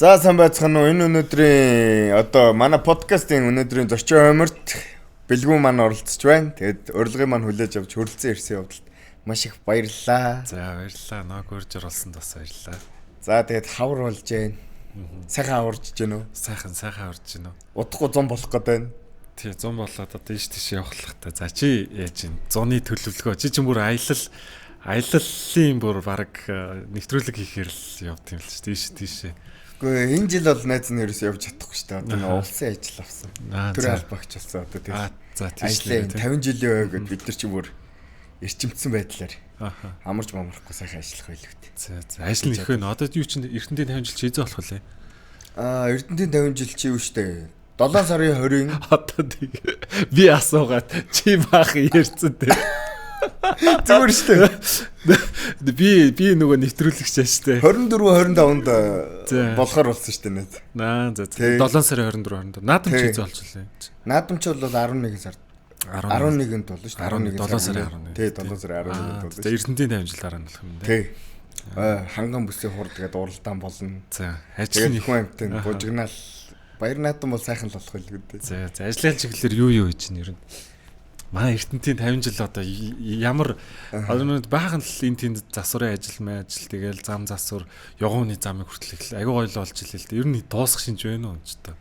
За сайн байцгаана уу? Энэ өнөөдрийн одоо манай подкастын өнөөдрийн зочин хойморт бэлгүүн маань оролцож байна. Тэгээд урилгын маань хүлээж авч хөрөлцөн ирсэн явдалд маш их баярлалаа. За баярлалаа. Ног урьж оруулсанд бас баярлалаа. За тэгээд хавар болж байна. Сайхан хаварж байна уу? Сайхан урж байна уу? Удахгүй 100 болох гээд байна. Тий 100 болоод одоо ийш тийш явах л та. За чи яаж ин 100-ны төлөвлөгөө чи ч бүр аяллалын бүр баг нэвтрүүлэг хийхээр л явд юм л шүү дээ. Тийш. Гэхдээ энэ жил бол найз нь ерөөсөө явж чадахгүй шүү дээ. Одоо нэг улсын ажил авсан. Төр албагч болсон. Одоо тэгээд за тийш 50 жилийн ой гэд бид нар ч бүр эрчимдсэн байдлаар амарч момрохгүй сайхан ажиллах байлгүй дээ. За ажил нэх вэ? Одоо юу чинь Эрдэнэтийн 50 жил чи эзэн болох үлээ. Эрдэнэтийн 50 жил чи юу штэ. 7 сарын 20-ын одоо би асуугаад чи баах ярьцэн дээ. зүгээр штэ. Би нөгөө нэвтрүүлэгч штэ. 24 25-нд болохоор болсон штэ нэт. За 7 сарын 24 наадам чи эзэн болж үлээ. Наадам чи бол 11 сард 11-нд болно шүү дээ. 7 сарын 11. Тий, 7 сарын 11-нд болно. За Эрдэнэтийн 50 жил дараа нь болох юм дээ. Тий. Ханган бүсийн хурд тэгээд уралдаан болно. За, ажил нь хүн амтын бужигнаал баяр наадам бол сайхан л болох байлгүй дээ. За, ажлын чиглэлээр юу хийж чинь ер нь. Манай Эрдэнэтийн 50 жил одоо ямар одоо баахан л энэ тэнд засварын ажил тэгэл зам засвар явгууны замыг хүртэл аягүй гоё л болж илээ л дээ. Ер нь дуусах шинж байна уу ч та.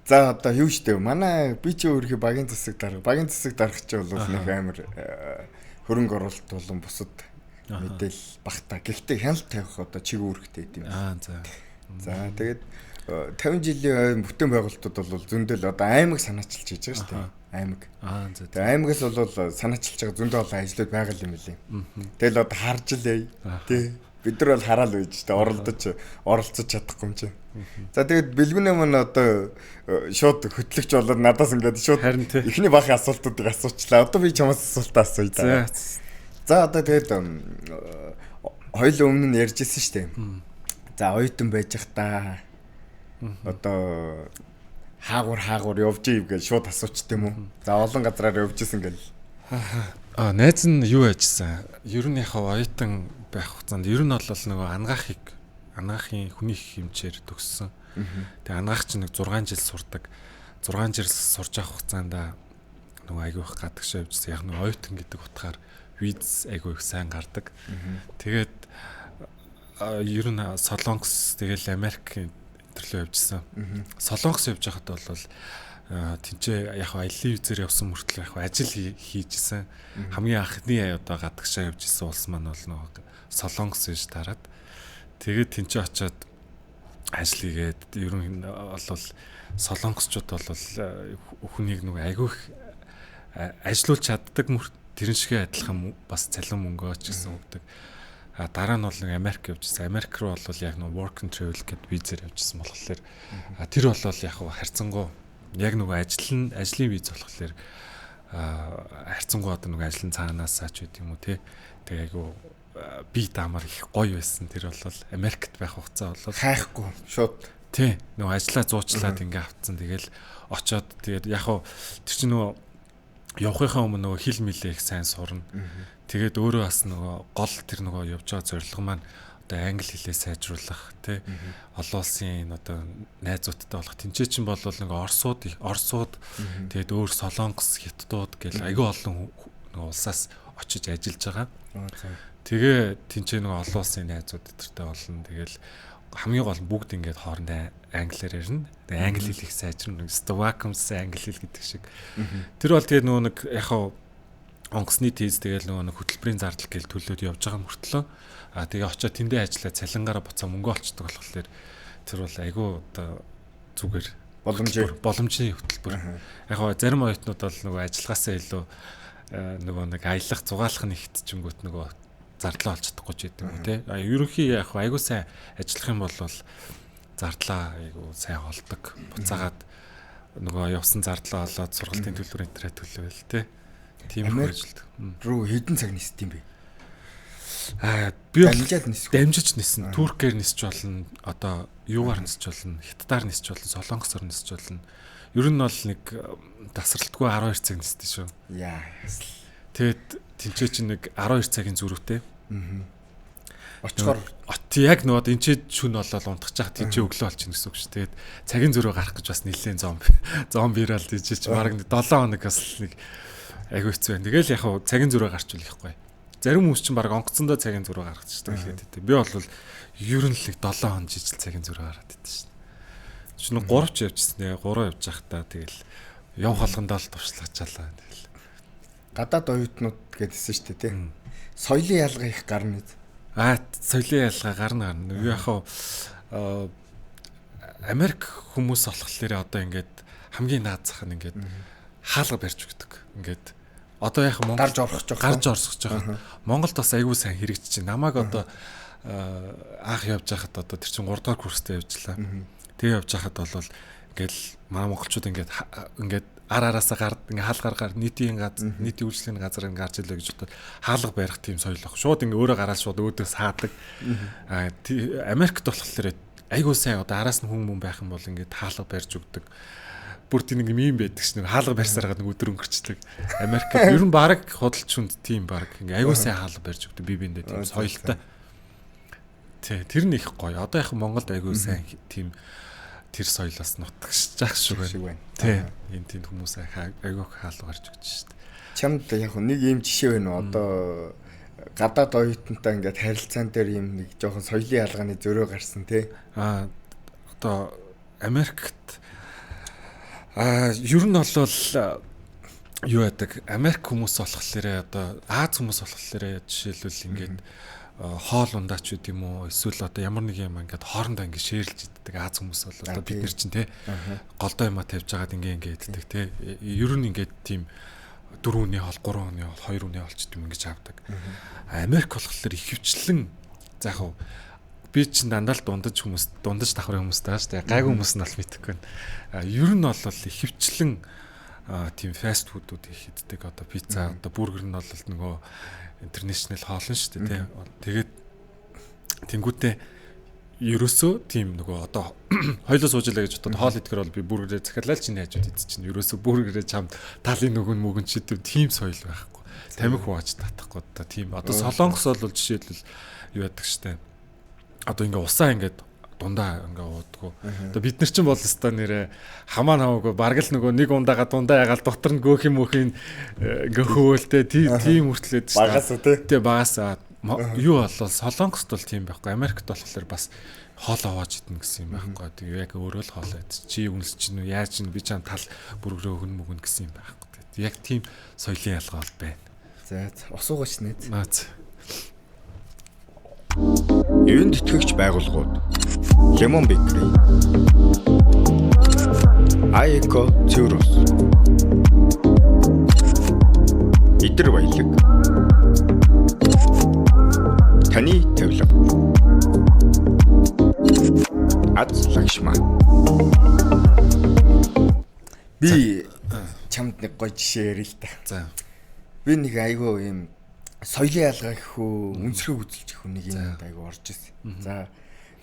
За одоо юу штэ манай би ч өөрхий багийн засаг дарах ч бол нэг амар хөрөнгө оруулалт болон бусад мэдээл багтаа. Гэхдээ хяналт тавих одоо чиг үүрэгтэй гэдэм. За тэгээд 50 жилийн бүтээн байгуулалтууд бол зөндөл одоо аймаг санаачилж хийж байгаа шүү дээ. Аймаг. Тэгээд аймагаас бол санаачилж байгаа зөндөө олон ажлууд байгаа юм билий. Тэгэл одоо харж лээ. Тий. Бид нар бол хараал байж шүү дээ. Оролцож чадахгүй юм чинь. За тэгээд бэлгүнээ маань одоо шууд хөтлөгч болоод надаас ингээд шууд эхний баахын асуултуудыг асуучлаа. Одоо би чамаас асуултаа асууя да. За одоо тэгээд хоёул өмнө нь ярьжсэн шүү дээ. За оюутан байж та одоо хаагур явж ийв гэж шууд асуучт юм уу? За олон газраар явж исэн гэл. Найз нь юу яжсан? Ер нь яг оюутан байх хугацаанд ер нь бол нөгөө анагаахын хүний хэмжээр төгссөн. Тэгээ ангаах чинь нэг 6 жил сурдаг. 6 жил сурж авах хугацаанд нөгөө айгүй их гадагшаа явжсан. Яг нөгөө оюутан гэдэг утгаар виз айгүй их сайн гардаг. Тэгээд ер нь Солонгос тэгэл Америк төрлөө явжсан. Солонгос явж байхад бол тэнцээ яг аяллаа визээр явсан мөртлөө яг ажил хийжсэн. Хамгийн анхны одоо гадагшаа явж исэн улс маань бол нөгөө Солонгос гэж тараад тэгээд тэнцээ очиод ажил хийгээд ер нь бол солонгосчууд бол хүнийг нөгөө айгүй их ажилуулж чаддаг тэрэн шигээ адилхан бас цалин мөнгөө ч гэсэн өгдөг. Дараа нь бол нэг Америк явжсэн. Америк руу бол яг нэг work and travel гэдэг визээр явжсэн болохоор тэр бол яг харьцангуй яг нэг ажлын виз болохоор харьцангуй одоо нэг ажлын цаанаасаа ч гэдэг юм уу те. Тэгээ айгу би дамар их гоё байсан. Тэр бол Америкт байх хугацаа бол хайхгүй шууд тий нэг ажлаа зуучлаад ингээ авцсан. Тэгэл очоод тэгээд яг тэр чинь нөгөө явахынхаа өмнө нөгөө хил мэлээ их сайн сурна. Тэгээд өөрөө бас нөгөө гол тэр нөгөө явж байгаа зорилго маань одоо англи хэлээ сайжруулах тий олон улсын одоо найзуудтай болох тэнцээ чинь бол нэг орсууд тэгээд өөр солонгос хятадууд гэл аягүй олон нөгөө улсаас очиж ажиллаж байгаа. Тэгээ тэнцээ нөгөө олон улсын найзууд өдөртэй болно. Тэгэл хамгийн гол нь бүгд ингээд хоорондоо англиар ярина. Тэгээ англи хэлийг сайжруулна. Stockholm's англи хэл гэдэг шиг. Тэр бол тэгээ нөгөө нэг яг онгоцны тийз тэгэл нөгөө нэг хөтөлбөрийн зардал гээл төлөөд явж байгаа мөртлөө тэгээ очиод тэндээ ажиллаад цалингаараа буцаа мөнгө олцдог болохоор тэр бол айгүй одоо зүгээр боломжийн хөтөлбөр. Яг зарим оюутнууд бол нөгөө ажиллагаасаа илүү нөгөө нэг аялах зугаалах нь ихтчингүүт нөгөө зардлаа олж чадахгүй ч гэдэг юм тий. Ерөнхий яг айгүй сайн ажиллах юм бол зардлаа айгүй сайн олдог. Буцаагаад нөгөө явсан зардлаа олоод сургалтын төлбөрийн тэрэ төлөөл тий. Тийм ажилладаг. Руу хэдэн цаг нисд юм бэ? Би дамжиж нисэн. Туркээр нисч болно. Одоо юугаар нисч болно? Хятадаар нисч болно. Солонгосоор нисч болно. Ер нь бол нэг тасралтгүй 12 цаг нисдээ шүү. Яа. Тэгэд тэнцээ чинь нэг 12 цагийн зүрхтэй. Очихоор яг нөгөө энэ ч шүн болол унтчих тийм ч өглөө болчихно гэсэн үг шүү. Тэгээд цагийн зөрөө гарах гэж бас нэлээд зомбирал дижиж бараг 7 хоног бас нэг айгүй хэцүү байна. Тэгэл яг хав цагийн зөрөө гарчвал ихгүй. Зарим хүмүүс чинь бараг онгоцондоо цагийн зөрөө гаргачихдаг хэлээд. Би бол ер нь л 7 хоног жижиг цагийн зөрөө гаргаад идэв шин. Чинь 3 ч явчихсан. 3 явж байхдаа тэгэл яв холгондоо л туршлагачаалаа. Тэгэл гадаад оюутнууд гэдсэн шүү дээ тий. Соёлын ялгаа их гарна. Соёлын ялгаа гарна. Яг хав Америк хүмүүс болохоор одоо ингээд хамгийн наад зах нь ингээд хаалга барьж өгдөг. Ингээд одоо яг Монгол гарч орсож байгаа. Монголд бас айгүй сайн хэрэгжиж байна. Намайг одоо анх явж байхад одоо тэр чин 3 дугаар курстэй явжлаа. Тэгээ явж байхад бол ингээд манай монголчууд ингээд араасаа ингээд хаалгаар нийтийн үйлчлэгийн газар ингээд гарч илээ гэж бодоод хаалга барих тийм соёл ах. Шууд ингээд өөрөө гараад шууд өөдөөс хаадаг. Америкт болохоор айгүй сайн одоо араас нь хүн байх юм бол ингээд хаалга барьж өгдөг. Бүр тийм нэг юм байдаг ш. Нэг хаалга барьсараад нэг өдөр өнгөрчдөг. Америкт ер нь баг худалч хүнд тийм баг ингээд айгүй сайн хаалга барьж өгдөг. Би биэндээ тийм соёлтой. Тэр нь их гоё. Одоо яг Монголд айгүй сайн тийм тэр соёлоос нутагшж ах шиг байна. Тийм. Энэ тийм хүмүүс айгүй хаалга барьж өгч шүү дээ. Чамд яг нэг юм жишээ байна уу? Одоо гадаад оюутантай ингээд харилцаан дээр юм нэг жоохон соёлын ялгааны зөрөө гарсан тий. Одоо Америкт ер нь бол юу яадаг Америк хүмүүс болохоор одоо Аз хүмүүс болохоор жишээлбэл ингээд хоол ундаач үт юм уу эсвэл одоо ямар нэг юм ингээд хоорондоо ингээд шеэрлж иддэг Аз хүмүүс бол одоо бид нар чинь тий голдоо юма тавьж байгаад ингээд иддэг тий. Ер нь ингээд тийм 4 хүний хоол 3 хүний хоол 2 хүний хоол ч гэдэм ингэж авдаг. Америк болохоор ихэвчлэн за яг би чинь дандаа л дундаж давхар хүмүүстэй шүү дээ. Гайгүй хүмүүс нь бол мэдэхгүй байна. Ер нь бол ихэвчлэн тийм фаст фудууд их иддэг. Одоо пицца, одоо бургер нь бол нөгөө интернэшнл хоол нь шүү дээ. Тэгээд тэнгуүтээ ерөөсөө тийм нөгөө одоо хоёлоо суужлаа гэж бодоод хоол идэхэр бол би бургерээ захиалал чинь хажууд идчихэв. Ерөөсөө бургерээ чамд талын нөгөн мөгөн чидэв тийм соёл байхгүй. Тамхи хувааж татахгүй одоо тийм. Одоо Солонгос бол жишээлбэл юу яадаг штэ. Одоо ингээ усаа ингээд дундаа ингээ уудгүй. Одоо бид нар чинь бол өстой нэрэ хамаа хамаагүй бараг л нөгөө нэг ундаага дундаа ягаал дотор нь göөх юм өхийн ингээ хөөлтэй тийм хүртлээд штэ. Багаас тий. Багаас юу болол Солонгост бол тийм байхгүй. Америкт болохоор бас хоол аваад идэх гэсэн юм байхгүй. Тэгээ яг өөрөө л хоол идэж чи үнэлж чинь үү яаж чинь би чам тал бүргэрээ өгнө мөгнө гэсэн юм байхгүй. Яг тийм соёлын ялгаа бол байна. За усуугач нэ. Эвэн тэтгэгч байгууллагууд Lemon Bakery, Aiko Churros, Идэр баялаг, Таны тавилга, Аз Лагшман. Би чамд нэг гоё жишээ ярил та. За. Би нэг айгүй юм соёлын ялгаа гэхүү үнсрэг үзэлж гэхүү нэг юм айгүй орж ирсэн. За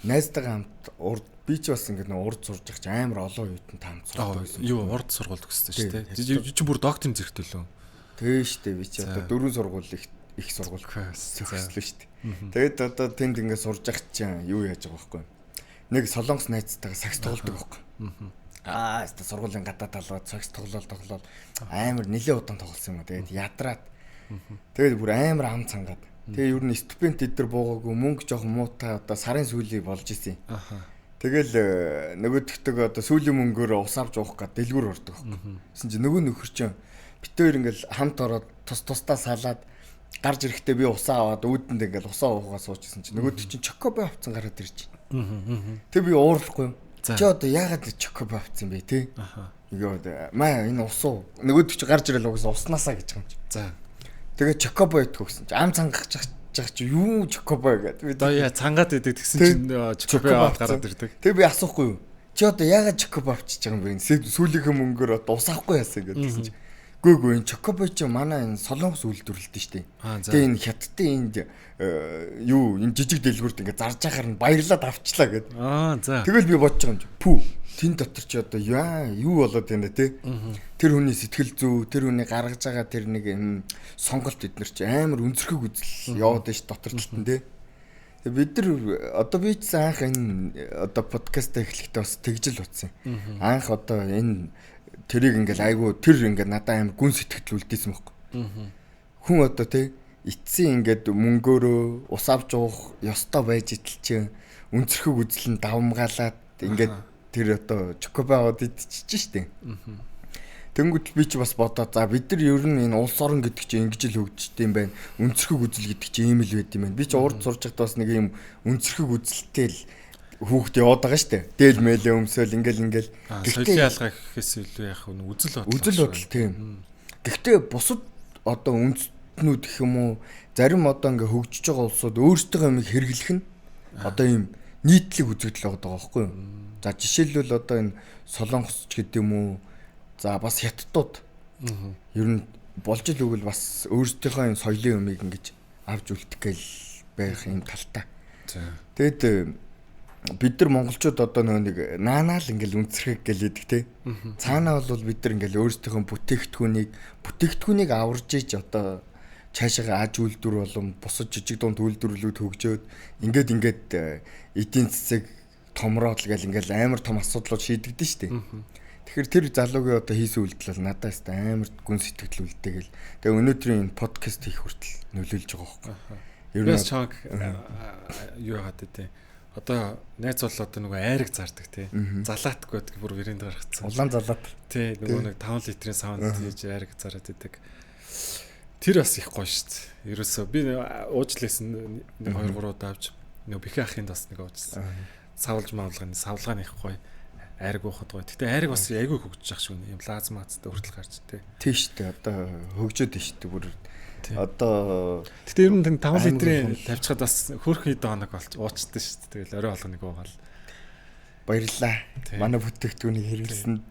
найзтайгаа хамт би ч бас ингээд нэг урд сурж байгаа ч амар олон оюутан хамт сурдаг байсан. Юу урд сургууль гэсэн шүү дээ. Чи бүр докторийн зэрэгтэй лөө. Тэгээ шүү дээ. Би чи одоо 4 сургууль их сургууль зөвхөслөө шүү дээ. Тэгээд одоо тэнд ингээд сурж байгаа чинь юу яаж байгаа байхгүй. Нэг солонгос найзтайгаа сакс тоглодог байхгүй. Эсвэл сургуулийн гадаа талууд сакс тоглоод амар нэлээд удаан тоглосон юм аа. Тэгээд ядраад тэгээд бүр амар ам цангаад. Тэгээ ер нь студент эдэр буугаагүй мөнгө жоох муутай одоо сарын сүүлийг болж исэн. Тэгэл нөгөөдөгтөг одоо сүүлийн мөнгөөр ус авч уух гээд дэлгүүр ордог байхгүй. Гэсэн чи нөгөө нөхөр чинь битээр ингээл хамт ороод тусдаа салаад гарч ирэхдээ би усаа аваад өөдөнд ингээл усаа уугаа суучсан чи нөгөөдөг чинь чокобо авцсан гараад ирж байна. Тэг би уурлахгүй юм. Чи одоо яагаад чокобо авцсан бэ те? Игээд маа энэ усуу нөгөөдөг чи гарч ирэл угсаа уснаасаа гэж юм чи. За. Тэгээ чокобо идэх гэсэн чи ам цангах чи юу чокобо гэдэг. Би яа цангаад идэг гэсэн чинь чокобо аваад гараад ирдэг. Тэгээ би асуухгүй юу? Чи одоо яагаад чокобо авчиж байгаа юм бэ? Сүүлийнхээ мөнгөөр одоо ус авахгүй яасан гэдэг чинь. Гүйгүй энэ чокобо чи манай энэ солонгос үйлдвэрлэдэг шүү дээ. Тэгээ энэ хятадын энд юу энэ жижиг дэлгүүрт ингээ зарж ахаар нь баярлаад авчлаа гэд. За. Тэгэл би бодож байгаа юм чи. Пүү. Тэн дотор чи одоо юу болоод байна те? Тэр хүний сэтгэл зүй, тэр хүний гаргаж байгаа тэр нэг сонголт эднэр чи амар өнцөрхөг үзэл яваад ш дотор талтан те. Бид нар одоо би ч анх энэ одоо подкаст эхлэхдээ бас тэгжил утсан. Анх одоо энэ тэрийг ингээл айгу тэр ингээд надад амар гүн сэтгэл үлдээсэн байхгүй. Хүн одоо тий эцсийн ингээд мөнгөөрөө ус авч уух ёстой байж идэл чинь үнцэрхэг үзлэн давмгаалаад ингээд тэр одоо чокобаод идчихэж штэ. Тэнгүүд би ч бас бодоо за бид нар ер нь энэ улс орон гэдэг чинь ингэж л хөгжиж юм байна. Үнцэрхэг үзэл гэдэг чинь ийм л байд юм байна. Би ч урд сурж байхдаа бас нэг ийм үнцэрхэг үзэлтэй л хүүхд яваад байгаа штэ. Дээл мэлээ өмсөөл ингээл. Соёлын ялгаа гэхээс илүү яг нь үзэл бодол. Үзэл бодол тийм. Гэхдээ бусад одоо үндэстнүүд гэх юм уу зарим одоо ингээ хөгжиж байгаа улсууд өөрсдөө юмыг хэрэглэх нь одоо ийм нийтлэг үзэгдэл байгаа байхгүй юу? За жишээлбэл одоо энэ Солонгос ч гэдэг юм уу. За бас хятадууд ер нь болж л үгэл бас өөрсдийнхөө энэ соёлын юмыг ингэж авч үлдэх гээл байх юм талтай. Тэгэд бид нар монголчууд одоо нэг наанаал ингээл үнцэрхэг гэлээдэг те. Цаанаа бол бид нар ингээл өөрсдийнхөө бүтээгдэхүүнийг аварж иж одоо цаашаа аж үйлдвэр болон бусад жижиг дунд үйлдвэрлэлүүд хөгжөөд ингээд эдийн засаг томроод л гэл ингээл амар том асуудлууд шийдэгдэн штэ. Тэгэхээр тэр залуугийн одоо хийсэн үйлдэл бол надаас амар гүн сэтгэл үлдээгээл. Тэгээ өнөөдрийн энэ подкаст хийх хүртэл нөлөөлж байгаа байхгүй. Ер нь чанг юу яагаад тий. Одоо найз бол одоо нөгөө айраг зардаг тий. Залаат гэдэг бүр вэрэнд гаргацсан. Улаан залаат. Тий нөгөө нэг 5 литрийн савнд хийж айраг зараад идэг. Тэр бас их гоё шүү дээ. Ерөөсөө би уучлээсэн 2-3 удаа авч нөгөө бихээ ахынд бас нэг уужсан. Савлж маавлагын савлгааны их гоё. Айраг уухад гоё. Гэтэ айраг бас айгүй хөгжиж ах шүү. Юм лазмаацтай хүртэл гарч тий. Тийм шүү дээ. Одоо хөгжөөд шүү дээ бүр. Одоо гэтэ ер нь 5 литрийн тавьчихад бас хөөрхөн хэд хоног болж уучдсан шүү дээ. Тэгэл орой болгоныг уугаал. Баярлаа. Манай бүтээгдэхүүнийг хэрэглэсэнд.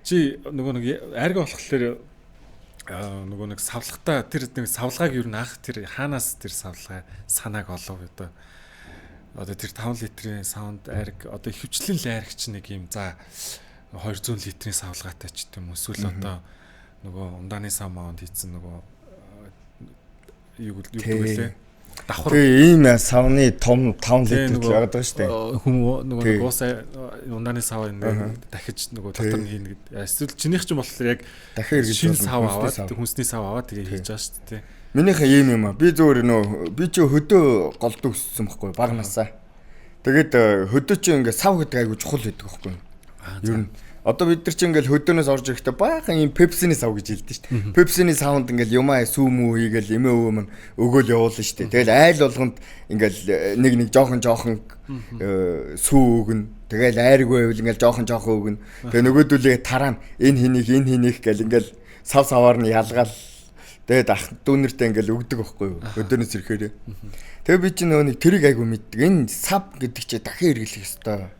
Чи нөгөө нэг айраг болохоор нөгөө нэг савлахтаа тэр нэг савлгааг ер нь ах тэр хаанаас тэр савлгаа санааг олов одоо тэр 5 литрийн саунд айраг одоо хөвчлэн л айраг ч нэг юм за 200 литрийн савлгаатай ч гэдэм эсвэл одоо нөгөө ундааны сав маунд хийсэн нөгөө юу гэвэл давхар ийм савны том 5 литр яваад байгаа шүү дээ. Хүм нөгөө уусаа ундааны сав дахиж нөгөө дотор нь хийнэ гэдэг. Эсвэл чинийх ч юм болохоор яг дахин шинэ сав аваад хүнсний сав аваад тэгээ хийж байгаа шүү дээ. Минийхээ ийм юм аа. Би зөвөр нөө би ч хөдөө голд өссөн байхгүй баг насаа. Тэгээд хөдөө чи ингээд сав гэдэг айгу чухал байдаг байхгүй. Ер нь одоо бид нар чи ингээд хөдөөнөөс орж ирэхдээ баахан ийм пепсиний сав гэж хэлдэг шүү дээ. Пепсиний савнд ингээд юмаа сүүмүү хийгээл эмээ өвөө мань өгөөл явуулна шүү дээ. Тэгэл айл болгонд ингээд нэг жоохон сүү өгнө. Тэгэл айраг байвал ингээд жоохон өгнө. Тэгээ нөгөөдөлөө тараа энэ хийх гэл ингээд саваар нь ялгаал. Тэгээд ах дүүнэртэй ингээл өгдөг байхгүй юу? Өдөөнөөс ирэхээр. Тэгээ би чинь нөгөө нэг тэрийг айгу мэддэг. Энэ сав гэдэг чи дахин хэрэглэх ёстой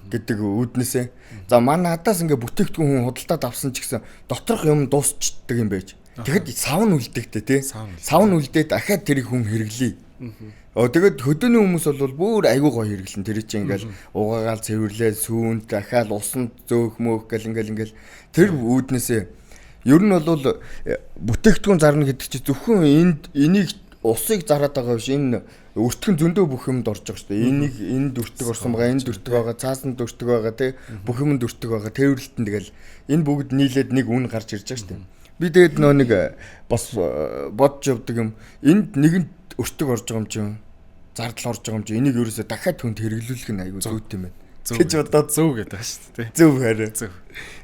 гэдэг үүднээсээ. За манай надаас ингээ бүтээгдэхүүн хүн худалдаад авсан ч гэсэн доторх юм дуусчдаг юм байж. Тэгэхэд сав нь үлдэгтэй тий. Сав нь үлдээд дахиад тэрийг хүн хэрэглэе. Тэгээд хөдөөний хүмүүс бол бүр айгу гоё хэрэглэн тэр чинь ингээл угаагаал цэвэрлээ сүүнд дахиад усанд зөөх мөөх гэл ингээл тэр үүднээсээ ер нь бол бүтээгдэхүүн зарна гэдэг чинь зөвхөн энийг усыг зараад байгаа биш энэ өртгөн зөндөө бүх юмд орж байгаа шүү дээ. Энийг энд өртөг орсон байгаа, энд өртөг байгаа, цаасанд өртөг байгаа тий бүх юмд өртөг байгаа. Тээвэрлэлтэн тэгэл энэ бүгд нийлээд нэг үн гарч ирж байгаа шүү дээ. Би тэгээд нөө нэг бас бодж явдаг юм. Энд нэгэнт өртөг орж байгаа юм чинь зардал орж байгаа юм чинь энийг ерөөсөө дахиад хүнд хэрэглүүлэх нь айгүй зүйт юм байна. Гэж бодоод зөв гэдэг ба шүү дээ. Зөв хараа. Зөв.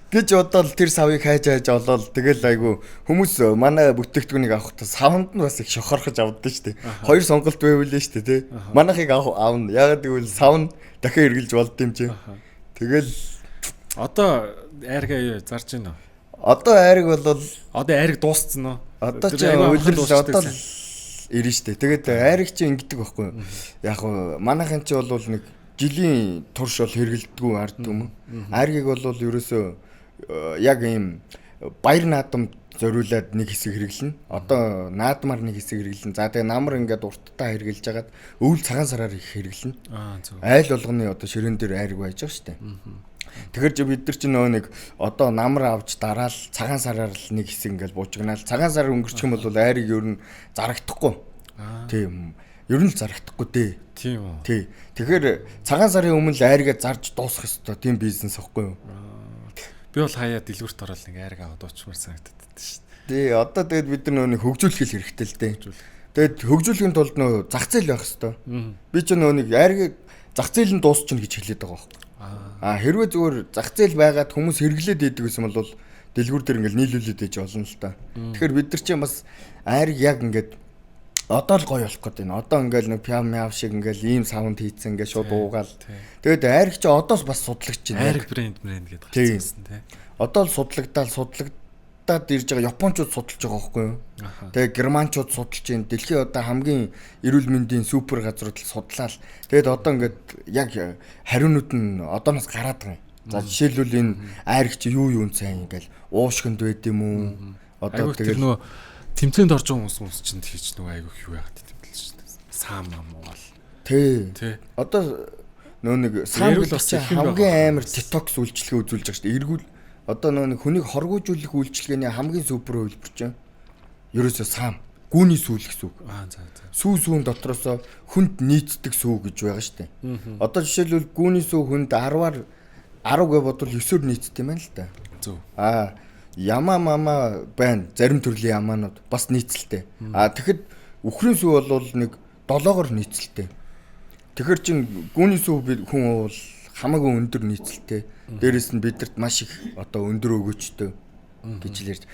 Гэж бодоод тэр савыг хайж олоод тэгэл айгу хүмүүс манай бүтээгдэхүүнийг авахдаа савнд нь бас их шохорхож авдсан шүү дээ. Хоёр сонголт байвал нь шүү дээ тий. Манайхыг аавна. Ягаад гэвэл сав нь дахин хэрглэж болд юм чи. Тэгэл одоо айргаа зарж байна уу? Одоо айраг бол одоо айраг дууссан уу? Одоо ч үйлрэл одоо л ирнэ шүү дээ. Тэгээд айраг чи ингэдэг байхгүй юу? Яг манайхын чи бол нэг жилийн турш бол хэргэлдэггүй ард юм. Айргийг бол ерөөсөө яг ийм баяр наадам зориулаад нэг хэсэг хэрэглэнэ. Одоо наадмаар нэг хэсэг хэрэглэнэ. За тэгээ намар ингээд урттай хэрглэж хагаад өвөл цагаан сараар их хэрэглэнэ. Айл болгоны одоо ширээн дээр айраг байж байгаа шүү дээ. Тэгэхээр бид нар чинь нөгөө нэг одоо намар авч дараал цагаан сараар л нэг хэсэг ингээд буужгнаал. Цагаан сар өнгөрчих юм бол айрыг ер нь зарагдахгүй. Тийм. Ер нь зарагдахгүй дээ. Тийм үү. Тий. Тэгэхээр цагаан сарын өмнө л айргаа зарж дуусгах ёстой. Тийм бизнес ихгүй юу? Би бол хаяа дэлгүүрт ороод ингээ айраг аваад уучмаар санагдаад байдаг шүү дээ. Тий. Одоо тэгээд бид нар нэг хөгжүүлэх хэрэгтэй л дээ. Тэгээд хөгжүүлэхийн тулд нөө зах зээл байх ёстой. Би ч нөө нэг айргаа зах зээл нь дуусчихна гэж хэлээд байгаа байхгүй. Хэрвээ зүгээр зах зээл байгаад хүмүүс хэрэглээд идэг гэсэн бол дэлгүүр дээр ингээл нийлүүлээд ээж болно л та. Тэгэхээр бид нар чинь бас айраг яг ингээд одоо л гоё болох гэдэг нь. Одоо ингээл нэг пям мяв шиг ингээл ийм саунд хийцэн ингээд шууд уугаал. Тэгээд айраг чи одоос бас судлагч чинь. Айраг брэнд гэдэг гарчихсан тий. Одоо л судлагдаад ирж байгаа японочууд судалж байгаа байхгүй юу? Тэгээд германчууд судалж байна. Дэлхийн одоо хамгийн эрүүл мэндийн супер газрууд л судлаа л. Тэгээд одоо ингээд яг хариунууд нь одооноос гараад байгаа юм. За жишээлбэл энэ айраг чи юу сайн ингээл уушгинд байд юм уу? Одоо тэгээд нөгөө тэмцээнд орж байгаа хүмүүс чинь хийж нөгөө айгүйх юу яагаад гэдэг л шүү дээ. Саам ам уул. Тий. Одоо нөө нэг саам бол хамгийн амар детокс үйлчлэгээ үзүүлж байгаа шүү дээ. Эргүүл одоо нөө нэг хүнийг хоргоожүүлэх үйлчлэгээний хамгийн супер хувилбар чинь ерөөсөө саам. Гүүний сүүл гэсэн үг. За. Сүүн дотроосоо хүнд нийцдэг сүү гэж байгаа шүү дээ. Одоо жишээлбэл гүүний сүү хүнд 10-аар 10 гэ бодвол 9-өр нийцдэг юм байна л да. Зөв. Яма мама байна. Зарим төрлийн ямаанууд бас нийцэлтэй. Тэгэхэд үхрийн сүү бол нэг 7-оор нийцэлтэй. Тэгэхэр чин гүүний сүү хүн бол хамаагүй өндөр нийцэлтэй. Дээрээс нь бидэрт маш их одоо өндөр өгөөчтэй гэж л ярьж.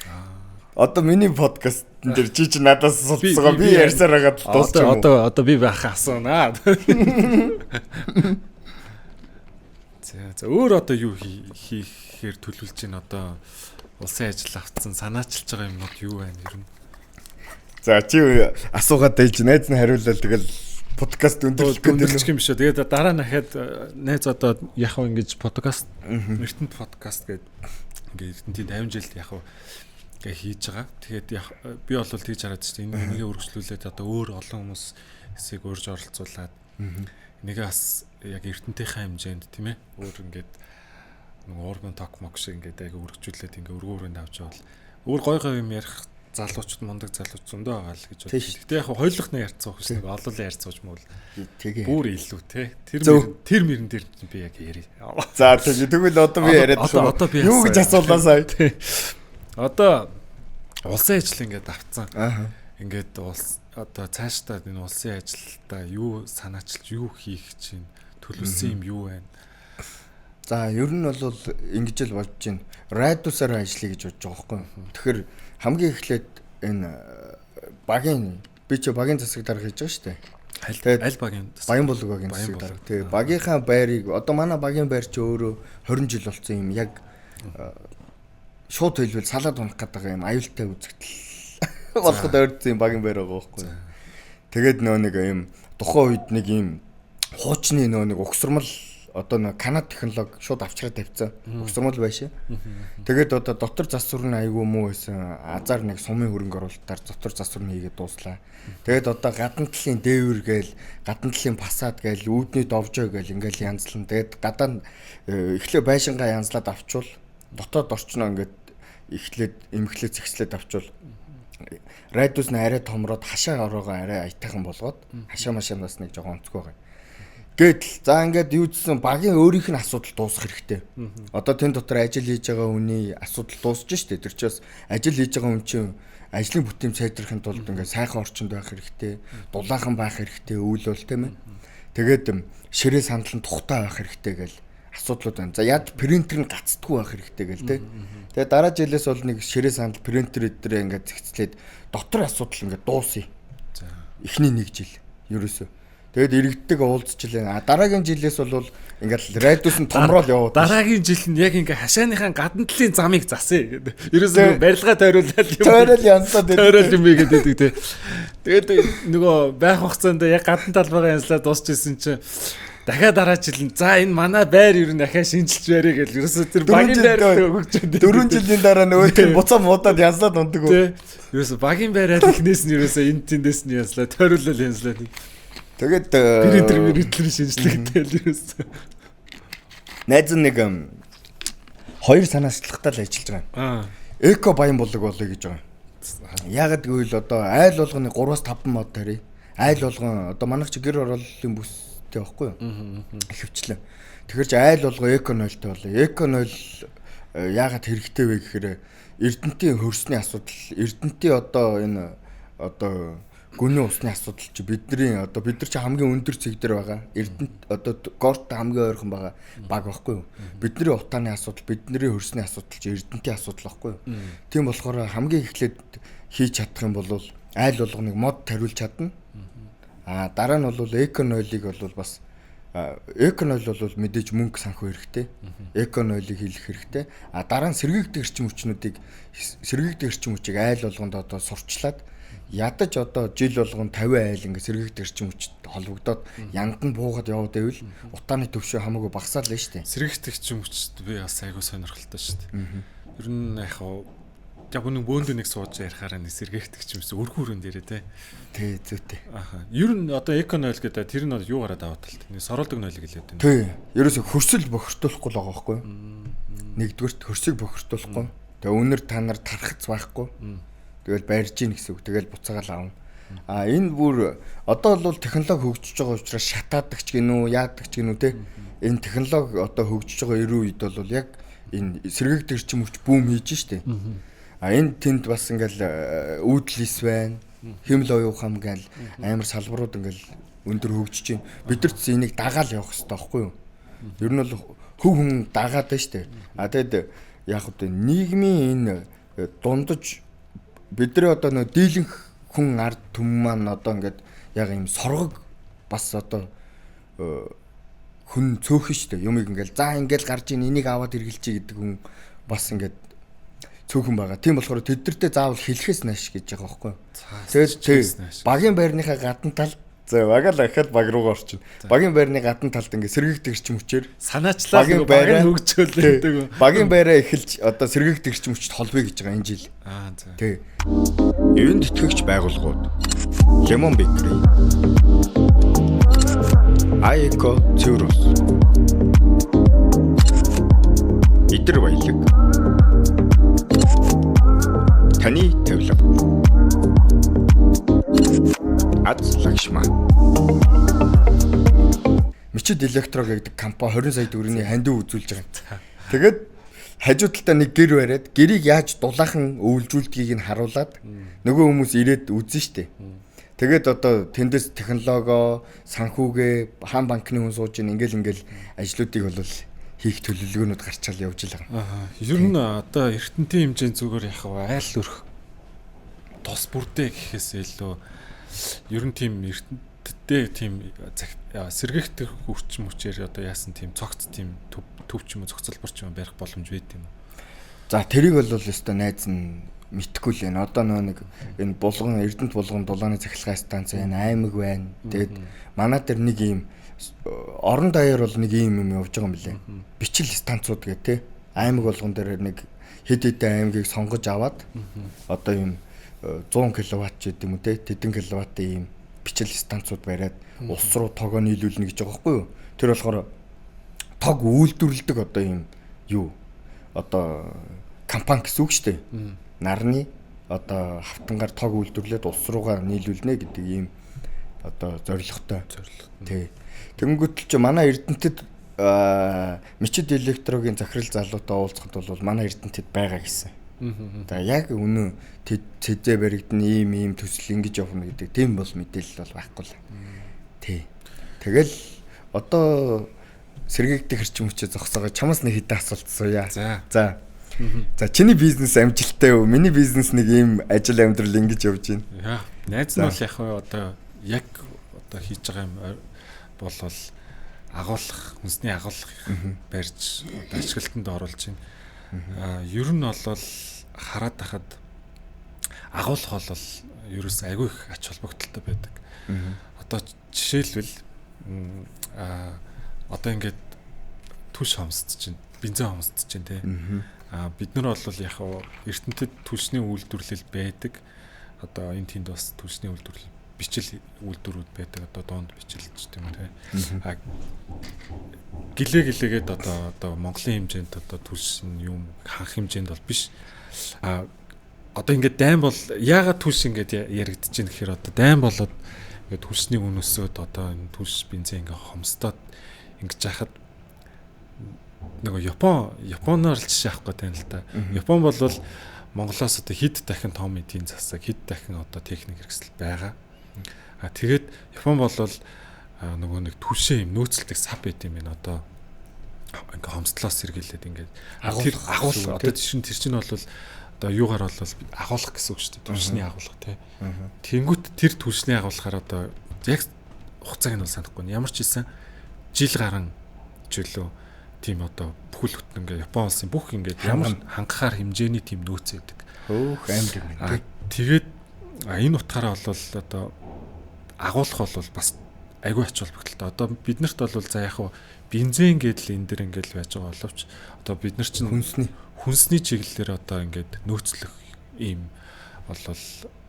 Одоо миний подкаст дээр чи надаас сонсгоо би ярьсаар хагаад дуусчих. Одоо би байх асуунаа. За өөр одоо юу хийхээр төлөвлөж байна одоо улсын ажил авцсан санаачилж байгаа юмнууд юу байна ер нь? За чи асуугаад байж найз нь хариуллаа тэгэл подкаст өндөрлөх юм биш үү. Тэгээд дараа нь хахад найз одоо яг хөө ингэж подкаст эрдэнэт подкаст гэдэг ингээд эрдэнэтийн 50 жилд яг хөө ингээ хийж байгаа. Тэгээд би бол тэгж хараад шүү дээ. Энэ нэгээ өргөжлүүлээд одоо өөр олон хүмүүс эсийг өөрж оролцуулаад нэгээ бас яг эрдэнэтийнхээ хэмжээнд тийм ээ өөр ингээд нэг урбан ток мок шиг ингээд айгу өргөжлүүлээд ингээ өргөөрөнд авч явал өөр гой юм ярих залуучууд мундаг залууч зөндөө байгаа л гэж байна. Гэхдээ яг хоёулахны ярьцгаах биш нэг олон ярьцгааж мөн бүр илүү те. Тэр мөрөн дээр би яг ярий. За тэгвэл одоо би яриад юу гэж асуулаа сая. Одоо улсын ажил ингээд авцсан. Ингээд одоо цаашдаа энэ улсын ажилдаа юу санаачилж юу хийх чинь төлөвлөсөн юм юу байна? За ер нь бол ингэж л болж байна. Радиусаар ажиллая гэж бодож байгаа байхгүй. Тэгэхээр хамгийн эхлээд энэ би ч багийн засаг дарга хийж байгаа шүү дээ. Аль багийн Баян булаг багийн засаг дарга. Тэгээ багийнхаа байрыг одоо манай багийн байр чи өөрөө 20 жил болсон юм яг шууд хэлбэл салаад унах гэдэг юм аюултай үзэгдэл болоход ойрдсон юм багийн байр байгаа байхгүй. Тэгээд нөө нэг юм тухайн үед нэг юм хуучны нөө нэг угсармал одоо нэг Канада технологи шууд авчраад тавьсан. Угсармал байшаа. Тэгээд одоо дотор засвар нь айгүй муу байсан. Азар нэг сумын хөрөнгө оруулалтаар дотор засвар нь хийгээд дууслаа. Тэгээд одоо гадна талын дээвэр гээл, гадна талын фасад гээл, үүдний довжоо гээл ингээл янзлан. Тэгээд гадаа эхлээ байшингаа янзлаад авчвал дотоод орчноо ингээд эхлээд эмхлээ зэгслээд авчвал радиус нь арай томроод хашаа ороогоо арай аятайхан болгоод хашаа машинаас нэг жоохон онцгой байгаа. Гэтэл за ингээд юу гэсэн багийн өөрийнх нь асуудал дуусгах хэрэгтэй. Одоо тэн дотор ажил хийж байгаа хүний асуудал дуусж штэ. Тэр чинь ажил хийж байгаа хүн чинь ажлын бүтээн сайжрахын тулд ингээд сайхан орчинд байх хэрэгтэй, дулаахан байх хэрэгтэй, үйл бол тийм ээ. Тэгээд ширээ сандал нь тухтай байх хэрэгтэй гэл асуудлууд байна. За яд принтер нь гацдаггүй байх хэрэгтэй гэл тийм. Тэгээд дараа жилээс бол нэг ширээ сандал принтер өдрөө ингээд зэгцлээд дотор асуудал ингээд дуусъя. За эхний нэг жил ерөөсөө. Тэгэд иргэддэг уулзчихлаа. Дараагийн жилээс бол ингээл радиус нь томрол яваад. Дараагийн жил нь яг ингээ хашааныхаа гадна талын замыг засъя гэдэг. Ерөөсөө барилгаа тойруулаад юм. Тойрол янзлаад байдаг. Тойрол юм гэдэг те. Тэгээд нөгөө байх хугацаанд яг гадна талбайгаа янзлаад дуусчихсэн чинь дахиад дараа жил нь за энэ манай байр ер нь дахиад шинжилж барья гэж ерөөсөө тэр багийн байр өгч байна. 4 жилийн дараа нөгөө тэр буцаа муудаад янзлаад ундаг уу. Ерөөсөө багийн байр ихнээс нь ерөөсөө энэ тэндээс нь янзлаа тойруулал янзлаа. Тэгээд принтер шинжилгээтэй л ерөөсөө. Найз нэг хоёр санаачлахтаа л ажиллаж байгаа. Эко баян булаг болъё гэж байгаа. Яагаад гэвэл одоо айл болгоны 3-5 мод тарья. Айл болгон одоо манайх чи гэр ороллын бүстэй байхгүй юу? Ихэвчлэн. Тэгэхээр чи айл болго эконойлтой болоо. Эконойл яагаад хэрэгтэй вэ гэхээр Эрдэнтийн хөрсний асуудал, Эрдэнтийн одоо энэ одоо гүний усны асуудал чи бид нар чи хамгийн өндөр цэг дээр байгаа. Эрдэнэт одоо горт хамгийн ойрхон байгаа баг байхгүй юу? Бидний утааны асуудал, бидний хөрсний асуудал чи Эрдэнтийн асуудал байхгүй юу? Тийм болохоор хамгийн эхлээд хийж чадах юм бол айл болгоныг мод тариулж чадна. Дараа нь бол эконойлыг бол бас эконойл бол мэдээж мөнгө санхүү хэрэгтэй. Эконойлыг хийх хэрэгтэй. Дараа нь сэргийгдэх эрчим хүчийг айл болгонд одоо сурчлаад ядаж одоо жил болгон 50 айл ингээ сэргийгдэх эрчим хүчтэй холбогдоод янд нь буугаад яваад байвал утааны төвшөө хамаагүй багасаал нь шүү дээ. Сэргийгдэх эрчим хүчт би бас айгүй сонирхолтой шүү дээ. Ер нь яг нэг бөөндөө нэг сууж ярихаараа нэг сэргийгдэх эрчим хүч өргөн хүрэн дээрээ тий зүйтэй. Ер нь одоо эконойл гэдэг тэр нь юу гараад аваад талт. Нэг соролдог нойлог хэлээд байна. Тий. Ерөөсө хөрсөл бохирдуулахгүй л байгаа байхгүй юу? Нэгдүгээрт хөрсийг бохирдуулахгүй. Тэгээ үнэр та нар тархац байхгүй. Тэгэл барьж ийн гэсэн үг. Тэгэл буцаагаал аавна. Энэ бүр одоо бол технологи хөгжиж байгаа учраас шатаадаг ч гинүү, яадаг ч гинүү те. Энэ технологи одоо хөгжиж байгаа эрүү үед бол яг энэ сэргийгдэх эрчим хүч бүүм хийж штэ. Энэ тэнд бас ингээл үүдлис байна. Хэмэл оюухан гээл амар салбарууд ингээл өндөр хөгжиж байна. Бид нар ч энийг дагаал явах хэрэгтэй байхгүй юу? Ер нь бол хөв хүн дагаад байна штэ. Тэгэд яг үгүй нийгмийн энэ дундаж бидний одоо нэг дийлэнх хүн ард түмэн маань одоо ингээд яг юм соргог бас одоо хүн цөөхөн штэ. Юмыг ингээл за ингээл гарч ийн энийг аваад хэргэлчээ гэдэг хүн бас ингээд цөөхөн байгаа. Тийм болохоор тэднэртэй заавал хэлэхээс нааш гэж байгаа байхгүй юу? Тэгээд багийн байрныхаа гадна талд багаал ахад баг руугаа орчин. Багийн байрны гадна талд ингээ сэргийгдэх эрчим хүчээр санаачлаа багийн хөгжөөлөдөг. Багийн байраа эхэлж одоо сэргийгдэх эрчим хүчт холбоё гэж байгаа энэ жил. За. Тий. Эвэн тэтгэгч байгууллагууд Lemon Bakery, Aiko Цэврус, Идэр баялаг, таны тавилга, Аз Лакшман. Мичид Электро гэдэг компани 20 сая төгрөгийн хандив үзүүлж байгаа. Тэгээд хажуу талдаа нэг гэр бариад гэрийг яаж дулаахан өвлжүүлдгийг нь харуулад нөгөө хүмүүс ирээд үзэн штэ. Тэгээд одоо тэндээс технологи, санхүүгээ, хаан банкны хүн сууж ингээл ажлуудыг бол хийх төлөвлөгөөнүүд гарчаал явж л байгаа. Ер нь одоо эрдэнтийн хэмжээнд зүгээр яг айл өрх тос бүрдээ гэхээс илүү ер нь тийм эрдэнттэй тийм сэргийгдэх хүчин мөчээр одоо яасан тийм цогц тийм төвч юм зохицолбор ч юм барих боломж байд юм. За тэрийг бол өстой найз нь мэдхгүй л байна. Одоо нэг энэ булган Эрдэнэт булган дулааны цахилгаан станц энэ аймаг байна. Тэгээд манай дээр нэг ийм орон даяар бол нэг ийм юм явж байгаа юм билээ. Бичил станцууд гэх тээ. Аймаг болгон дээр нэг хэд хэдэн аймгийг сонгож аваад одоо ийм 100 кВт ч гэдэг юм уу те тэдэн кВт-ийн ийм бичил станцууд бариад улс руу тогоо нийлүүлнэ гэж байгаа байхгүй юу? Тэр болохоор тог үйлдвэрлэдэг одоо ийм юу одоо компани гэсэн үг шүү дээ. Нарны одоо хавтангаар тог үйлдвэрлээд улс руугаа нийлүүлнэ гэдэг ийм одоо зорилготой. Тий. Тэнгүүтэл чи манай Эрдэнэтэд Мичид Электрогийн захирал залуутай уулзахад бол манай Эрдэнэтэд байгаа гэсэн. За яг үнэн цэзээ баригдана ийм төсөл ингэж явна гэдэг тийм бол мэдээлэл бол байхгүй л. Тий. Тэгэл одоо сэргийгдэх эрчим хүчээ зогсоогоо чамаас нэг хэдэн асуулт асууя. За. За чиний бизнес амжилттай юу? Миний бизнес нэг ийм ажил амьдрал ингэж явж байна. Найз нь бол яг одоо хийж байгаа юм бол агуулах, хүнсний агуулах барьж одоо ашиглалтанд оруулж байна. Ер нь бол хараад тахад агуулах бол ерөөс айгүй их ач холбогдолтой байдаг. Одоо жишээлбэл одоо ингээд түлш хомсдож чинь, бензин хомсдож чинь тий. Бид нар бол яг Эрдэнэтэд түлшний үйлдвэрлэл байдаг. Одоо энэ тэнд бас түлшний үйлдвэрлэл бичил үйлдвэрүүд байдаг. Одоо доонд бичилж тийм үү тий. Гэлээгээд одоо Монголын хэмжээнд одоо түлш юм ханх хэмжээнд бол биш. Одоо ингээд дайм бол яагаад түлш ингээд яригдэж байна гэхээр одоо дайм болоод ингээд түлшний үнэсөөд одоо энэ түлш бензин ингээд хомсдоод ингэж яхад нөгөө Японоор л жишээ авах гэдэг юм л та. Япон бол Монголоос одоо хэд дахин том эдийн засаг, хэд дахин одоо техник хэрэгсэл байгаа. Тэгээд Япон бол нөгөө нэг түлшээ юм нөөцлөлтийг сав байт юм байна одоо ингээ хомсдлоос сэргийлээд ингээд агуулга одоо тэр чинь бол одоо юугаар бол агуулга гэсэн үг шүү дээ. Түлшний агуулга тий. Тэнгүүт тэр түлшний агуулгахаар одоо яг хугацааг нь бол санахгүй. Ямар ч хэлсэн жил гарan чөлөө тийм одоо бүхэл бүтэн ингээ Япон улсын бүх ингээд ямар хангахаар хэмжээний тийм нөөц өгдөг. Хөөх амар юм тий. Тэгээд энэ утгаараа бол одоо агуулга бол бас айгүй ач холбогдолтой. Одоо биднэрт бол за яг хуу бензин гэдэл энэ дэр ингээл байж байгаа боловч одоо бид нар чинь хүнсний чиглэлээр одоо ингээд нөөцлөх ийм бол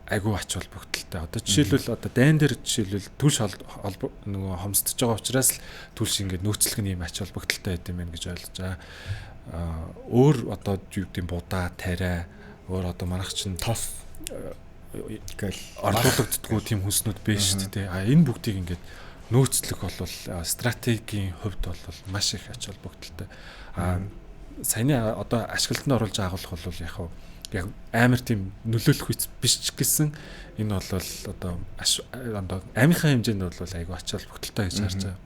айгүй ач холбогдолтой. Одоо жишээлбэл одоо дайн дээр жишээлбэл түлш нөгөө хомсдож байгаа учраас л түлш ингээд нөөцлөх нь ийм ач холбогдолтой байт юм байна гэж ойлгож байгаа. Өөр одоо юу гэдэг будаа, тариа, өөр одоо манайх чинь тос гэл орлуулагддаггүй тийм хүнснүүд биш шүү дээ. Энэ бүгдийг ингээд нөөцлөх бол стратегийн хувьд бол маш их ач холбогдолтой. Саяны одоо ашиглалтанд оруулж байгаа агуулга бол яг амар тийм нөлөөлөх биш ч гэсэн энэ бол одоо амийнхаа хэмжээнд бол айгүй ач холбогдолтой гэж харж байгаа.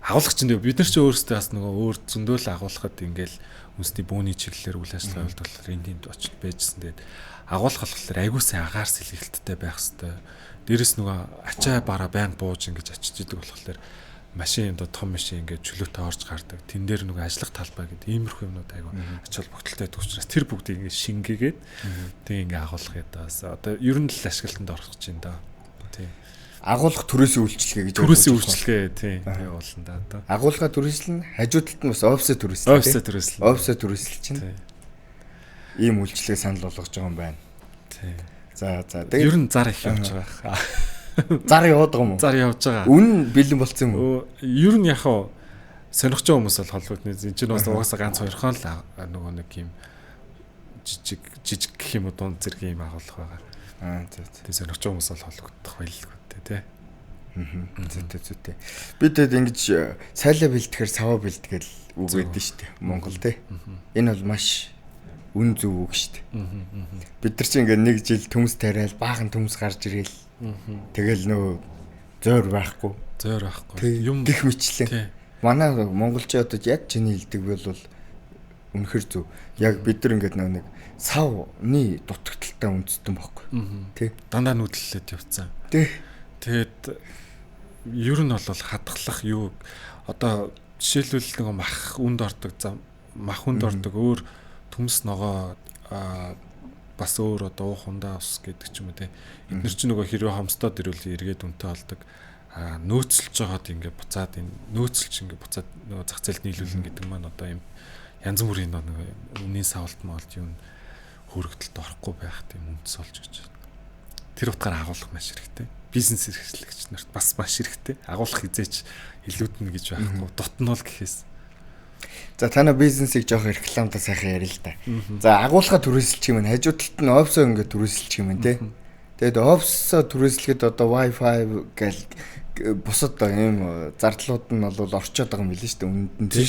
Агуулга чинь бид нар ч өөрсдөө бас нөгөө өөр зөндөл агуулгад ингээл үнсний бөөний чиглэлээр үйл ажиллагаа явуулдаг болохоор энэ тийм очиж байжсэн. Тэгээд агуулга болохоор айгүй сайн агаар сэлгэлттэй байх хэвээр. Дээрэс нөгөө ачаа бараа байнга бууж ингэж очиж идэг болохоор машин одоо том машин ингээд чөлөөтэй орж гардаг. Тэн дээр нөгөө ажиллах талбай гэдэг иймэрхүү юмнууд айгүй ач холбогдолтой байдаг учраас тэр бүгдийг ингээд шингээгээд тэг ингээд агуулга ядаас одоо ер нь л ашиглалтанд орох гэж байна да. Тийм. Агуулга төрөөсийн үйлчлэгээ гэж төрөөсийн үйлчлэгээ тийм явуулна да одоо. Агуулга төрөөсөл нь хажуудалд нь бас офсет төрөөсөл. Офсет төрөөсөл чинь ийм үйлчлэгээ санал болгож байгаа юм байна. Тийм. За тэгээд ер нь зар их явж байгаа. Зар яваад байгаа юм уу? Зар явж байгаа. Үнэн бэлэн болцсон юм уу? Ер нь яг хаа сонирхож байгаа хүмүүс бол холбогд нэ. Энд чинь бас угаасаа ганц хоёр хон л нөгөө нэг юм жижиг гэх юм уу дунд зэрэг юм агуулга байгаа. Тэгээ сонирхож байгаа хүмүүс бол холбогдох байлгүй тий. Зүйтэй. Бид ингэж сайлаа бэлтгэхэр саваа бэлтгэл үг гэдэг нь шүү дээ. Монгол тий. Энэ бол маш үн зөв үг шүү дээ. Бид нар чинь ингээд нэг жил төмс тариал баахан төмс гарч ирээл. Тэгэл нөө зөөр байхгүй. Юм гих мэтлээ. Манай монголчууд одоо яг чиний хэлдэг бол үнэхэр зөв. Яг бид нар ингээд нэг савны дутагдaltaй үндэстэн байхгүй. Тий. Дандаа нүдлэлээд явцсан. Тий. Тэгээд ер нь бол хадгалах юу одоо жишээлбэл нэг мах үнд ордог мах үнд ордог өөр төмс ногоо бас өөр одоо уух ундаа ус гэдэг ч юм уу те эдгээр чинь нөгөө хэрвээ хомсдоод ирвэл эргээд үнэтэй болдог нөөцлж байгаад ингээд буцаад энэ нөөцлж ингээд буцаад нөгөө зах зээлд нийлүүлнэ гэдэг маань одоо юм янз бүрийн нөгөө үнийн савлт маалт юм хөрөгдөлд орохгүй байх тийм үндэс олж гэж тэр утгаараа агуулгах маш хэрэгтэй. Бизнес эрхлэгч нарт бас маш хэрэгтэй. Агуулгах хизээч илүүднэ гэж байхгүй. Дутнуул гэхээс. За танаа бизнесийг жоох рекламдаа сайхан ярил л да. За агуулга төрөөсөлчих юм. Хажуудалд нь офсоо ингээд төрөөсөлчих юм те. Тэгээд офсоо төрөөслөхэд одоо Wi-Fi гэл бусад ийм зардлууд нь бол орчоод байгаа юм билээ шүү дээ үнэнд нь тий.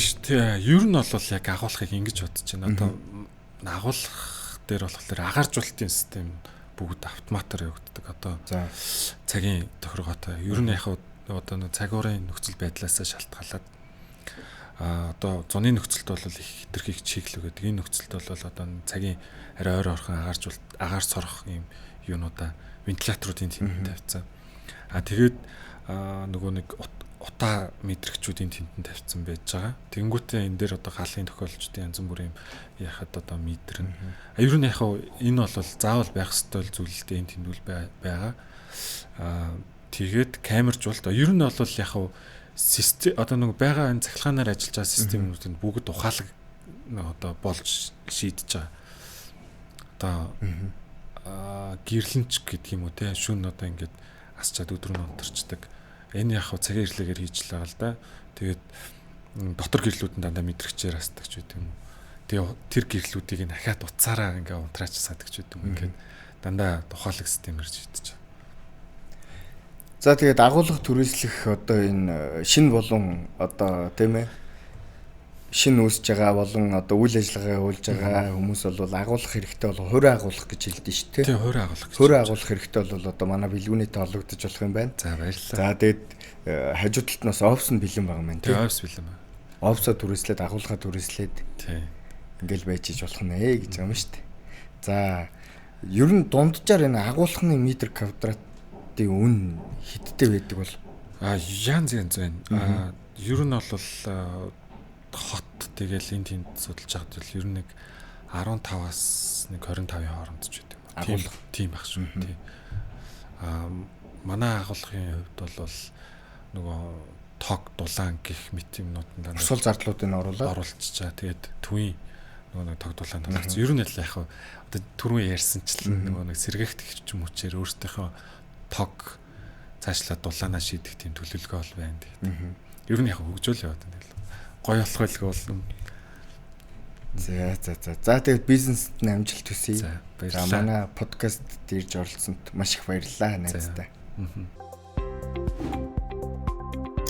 Ер нь бол яг агуулгахыг ингэж бодож байна. Одоо агуулгах дээр болохоор агааржуулалтын систем бүгд автоматар явагддаг. Одоо цагийн тохиргоотой. Ер нь яг одоо цагуурын нөхцөл байдлаасаа шалтгаалаад одоо зуны нөхцөлд бол их хэтэрхий чиглэл өгдөг. Энэ нөхцөлд бол одоо цагийн арай ойр орхон агаар сорох юм юунуудаа вентиляторуудын тэмдэгт тавьсан. Тэгээд нөгөө нэг утаа мэдрэгчүүдийн тэмдэгт тавьсан байж байгаа. Тэнгүүтээ энэ дээр одоо галын тохиолдлуудын янз бүрийн яхад одоо мэдрэн. Ер нь яг энэ бол заавал байх ёстой зүйлтэй энэ тэмдгэл байгаа. Тэгээд камержуулт ер нь бол яг систем одоо нэг байгаа энэ цахилгаанаар ажиллаж байгаа системүүдэнд бүгд ухаалаг одоо болж шийдэж байгаа. Одоо гэрлэнч гэдэг юм уу те шүн одоо ингээд асчаад өдөр нь онторчдаг. Энэ яг цагийн хэрэглээгээр хийж л байгаа л да. Тэгээд дотор гэрлүүд нь дандаа мэдрэгчээр асдаг ч гэдэг юм. Тэгээ тэр гэрлүүдийг нь дахиад уцаараа ингээ унтраач садаг ч гэдэг юм. Ингээд дандаа ухаалаг системээр шийдэж байгаа. За тэгээд агуулга түрээслэх одоо энэ шин болон одоо тийм ээ шин үүсэж байгаа болон одоо үйл ажиллагаа явуулж байгаа хүмүүс бол агуулгах хэрэгтэй бол хуурай агуулгах гэж хэлдэг шүү дээ. Тийм хуурай агуулгах. Хуурай агуулгах хэрэгтэй бол одоо манай бэлгүүний тоологдож болох юм байна. За баярлалаа. За тэгээд хажуу талд нас офс нь бэлэн байгаа юм байна тийм. Офс бэлэн байна. Офсоо түрээслээд агуулгахаа түрээслээд тийм. Ингээл байж иж болох нэ гэж байгаа юм шүү дээ. За ер нь дунджаар энэ агуулгахны метр квадратын үн хиттэй байдаг бол янз байна. Ер нь бол хот тэгэл энэ тэнд судалж байгаад л ер нь нэг 15-аас нэг 25-ийн хооронд ч гэдэг юм. Агуулга тийм байх шүү. Тийм. Манай агуулгын хувьд бол нөгөө тог дулаан гэх мэт юмнуудад урсгал зардлуудыг оруулчихж байгаа. Тэгээд төвийн нөгөө тог дулаан тоглосон. Ер нь л яг одоо түрүүн ярьсанчлан нөгөө нэг сэргээгт ч юм уу чээр өөртөөхөө тог цаашлаа дулаанаа шийдэх тийм төлөвлөгөө бол байна. Тэгээд ер нь яг хөгжөөл яваад байна. Гоё болох байлгүй болно. За тэгээд бизнест нь амжилт хүсье. За баярлалаа. Манай подкаст дээрж оролцсонд маш их баярлалаа найзтай.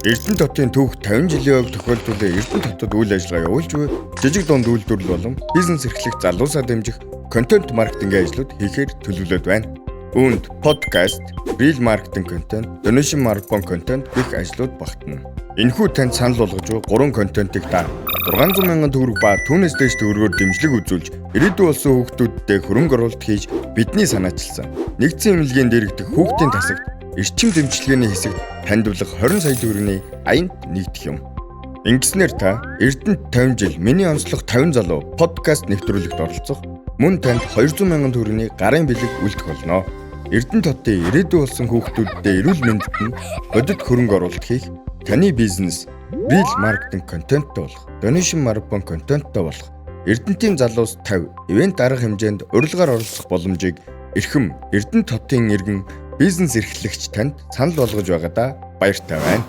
Эрдэнэ хотын түүх 50 жилийн өмнө тохиолдуулсан Эрдэнэ хотод үйл ажиллагаа явуулж буй жижиг дунд үйлдвэрлэл болон бизнес эрхлэх залуусаа дэмжих контент маркетингийн ажлууд хийхээр төлөвлөд байна. Үүнд подкаст, real marketing content, donation marathon content гэх ажлууд багтана. Энэхүү танд санал болгож буй 3 контентыг та 600,000 төгрөг ба түүнээс дээш төгрөгөөр дэмжлэг үзүүлж ирээдүйн болсон хүүхдүүдтэй хөрөнгө оруулалт хийж бидний санаачилсан. Нэгдсэн эмнэлгийн дэргэдэх хүүхдийн тасагт эрчим дэмжлэгээний хэсэгт таньдуулах 20 сая төгрөгийн аянд нэгдэх юм. Ингэснээр та Эрдэнэт 50 жил миний онцлог 50 залуу подкаст нэвтрүүлэгт оролцох мөн танд 200,000 төгрөгийн гарын бэлэг үлдэх болно. Эрдэнэт хотын ирээдүйн болсон хүүхдүүдтэй эрүүл мэндэд нь бодит хөрөнгө оруулалт хийх, таны бизнес real marketing контенттой болох, donation marathon контенттой болох, Эрдэнэтийн залуус 50 ивент арга хэмжээнд урилгаар оролцох боломжийг эрхэм Эрдэнэт хотын иргэн бизнес эрхлэгч танд санал болгож байгаадаа баяртай байна.